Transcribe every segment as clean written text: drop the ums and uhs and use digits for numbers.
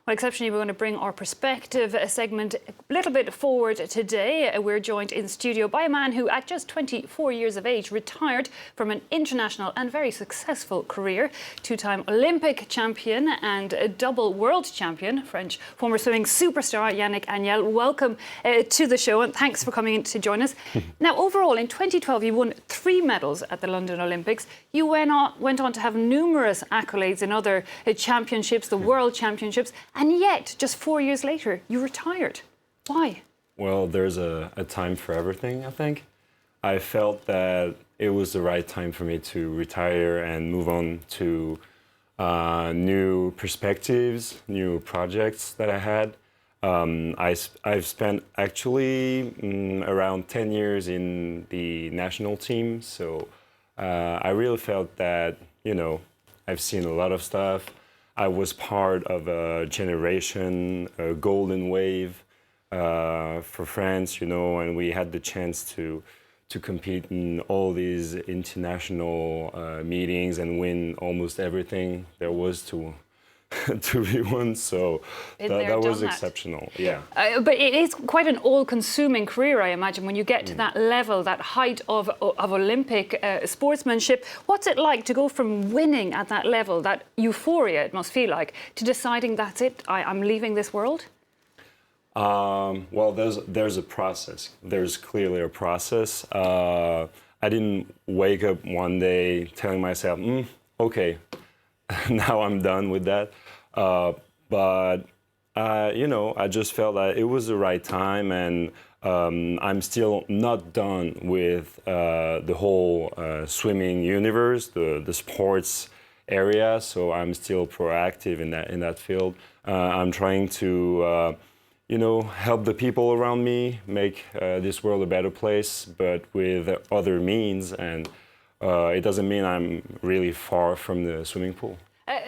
Well, exceptionally, we're going to bring our perspective segment a little bit forward today. We're joined in studio by a man who, at just 24 years of age, retired from an international and very successful career. Two-time Olympic champion and a double world champion, French former swimming superstar Yannick Agnel. Welcome to the show, and thanks for coming in to join us. Now, overall, in 2012, you won 3 medals at the London Olympics. You went on to have numerous accolades in other championships, the World Championships, and yet, just 4 years later, you retired. Why? Well, there's a time for everything, I think. I felt that it was the right time for me to retire and move on to new perspectives, new projects that I had. I've spent actually around 10 years in the national team, so I really felt that, I've seen a lot of stuff. I was part of a generation, a golden wave for France, and we had the chance to compete in all these international meetings and win almost everything there was to be won. So that was exceptional. Yeah. But it is quite an all-consuming career, I imagine, when you get to that level, that height of Olympic sportsmanship. What's it like to go from winning at that level, that euphoria it must feel like, to deciding that's it, I'm leaving this world? Well, there's a process. There's clearly a process. I didn't wake up one day telling myself, okay, now I'm done with that. But I just felt that it was the right time, and I'm still not done with the whole swimming universe, the sports area. So I'm still proactive in that field. I'm trying to help the people around me make this world a better place, but with other means. And it doesn't mean I'm really far from the swimming pool.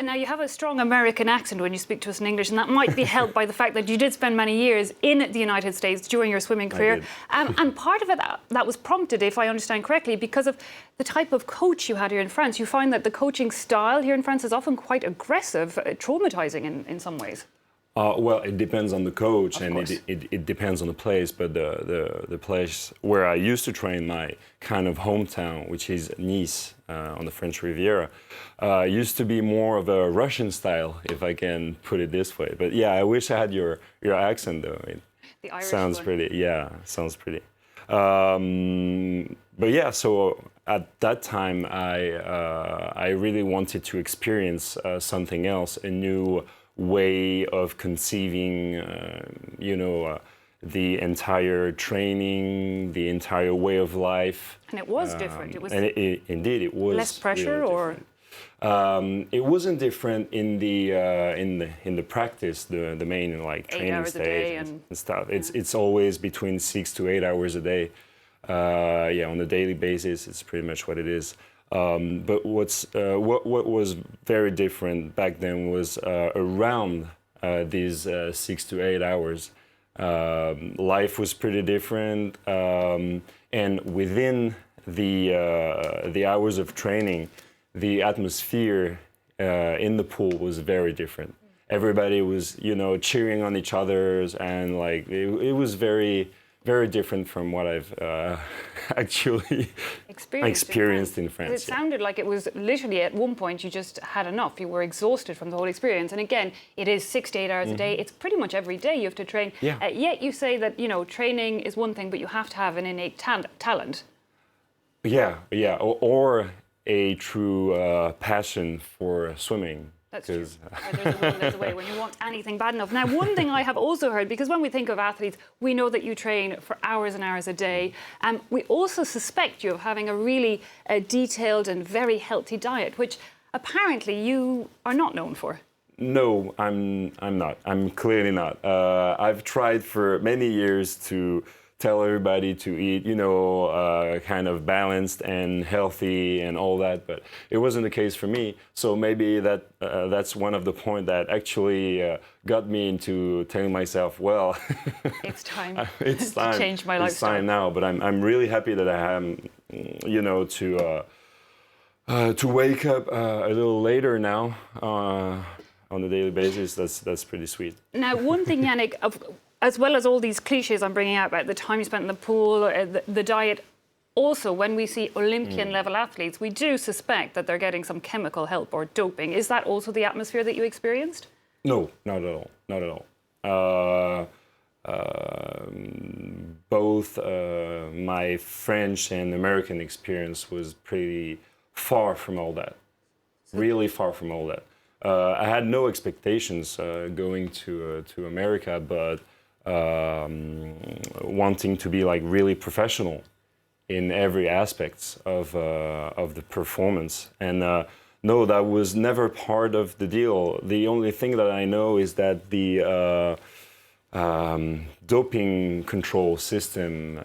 Now, you have a strong American accent when you speak to us in English, and that might be helped by the fact that you did spend many years in the United States during your swimming career. And part of it, that was prompted, if I understand correctly, because of the type of coach you had here in France. You find that the coaching style here in France is often quite aggressive, traumatizing in some ways. Well, it depends on the coach, and it depends on the place. But the place where I used to train, my kind of hometown, which is Nice on the French Riviera, used to be more of a Russian style, if I can put it this way. But yeah, I wish I had your accent though. The Irish sounds one. pretty. Yeah, sounds pretty. But yeah, so at that time, I really wanted to experience something else, a new way of conceiving, the entire training, the entire way of life. And it was different. It was, and indeed, it was less pressure, really or it wasn't different in the practice, the main training stage and stuff. It's always between 6 to 8 hours a day. On a daily basis, it's pretty much what it is. But what was very different back then was around these 6 to 8 hours. Life was pretty different, and within the hours of training, the atmosphere in the pool was very different. Everybody was, cheering on each other's, and it was very, very different from what I've actually experienced in France. It sounded like it was literally at one point you just had enough. You were exhausted from the whole experience. And again, it is 6 to 8 hours a day. It's pretty much every day you have to train. Yeah. Yet you say that, training is one thing, but you have to have an innate talent. Yeah, or a true passion for swimming. That's true. There's a way when you want anything bad enough. Now, one thing I have also heard, because when we think of athletes, we know that you train for hours and hours a day. We also suspect you of having a really detailed and very healthy diet, which apparently you are not known for. No, I'm not. I'm clearly not. I've tried for many years to tell everybody to eat, kind of balanced and healthy and all that, but it wasn't the case for me. So maybe that's one of the points that actually got me into telling myself, well, it's time. It's time to change my lifestyle. It's time now. But I'm really happy that I am, to wake up a little later now. on a daily basis, that's pretty sweet. Now, one thing, Yannick, as well as all these cliches I'm bringing out about the time you spent in the pool, the diet, also when we see Olympian level athletes, we do suspect that they're getting some chemical help or doping. Is that also the atmosphere that you experienced? No, not at all. Not at all. Both my French and American experience was pretty far from all that. Really far from all that. I had no expectations going to America, but wanting to be like really professional in every aspect of the performance. And no, that was never part of the deal. The only thing that I know is that the doping control system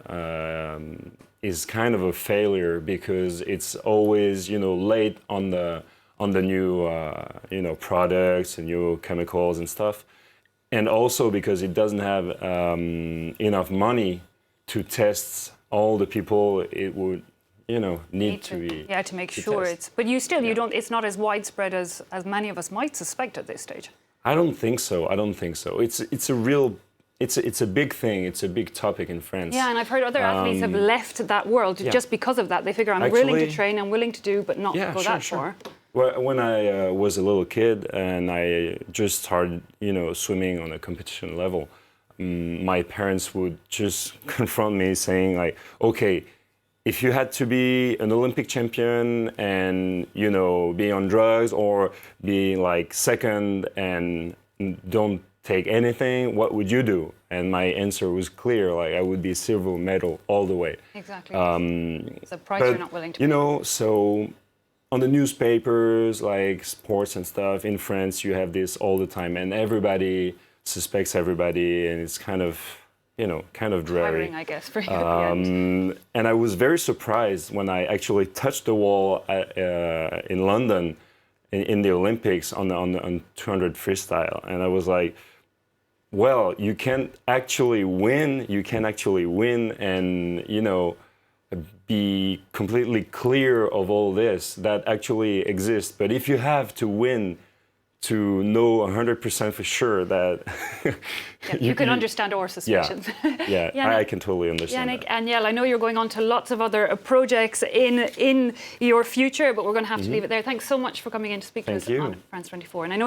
is kind of a failure because it's always, late on the new, products and new chemicals and stuff. And also because it doesn't have enough money to test all the people it would, need to be. Yeah, to make sure test. it's. But you don't. It's not as widespread as many of us might suspect at this stage. I don't think so. It's a big thing. It's a big topic in France. Yeah, and I've heard other athletes have left that world just because of that. They figure I'm willing to train, I'm willing to do, but not go that far. Well, when I was a little kid and I just started, swimming on a competition level, my parents would just confront me saying like, okay, if you had to be an Olympic champion and, be on drugs or be like second and don't take anything, what would you do? And my answer was clear, like I would be silver medal all the way. Exactly. It's a price you're not willing to pay. So on the newspapers, like sports and stuff, in France, you have this all the time and everybody suspects everybody and it's kind of dreary. Tiring, I guess, for you at the end. And I was very surprised when I actually touched the wall in London in the Olympics on 200 freestyle. And I was like, well, you can actually win. You can actually win and, be completely clear of all this that actually exists. But if you have to win to know 100% for sure that you can understand our suspicions. Yeah, Yannick, I can totally understand. Yannick Agnel, I know you're going on to lots of other projects in your future, but we're going to have to leave it there. Thanks so much for coming in to speak to us on France 24. And I know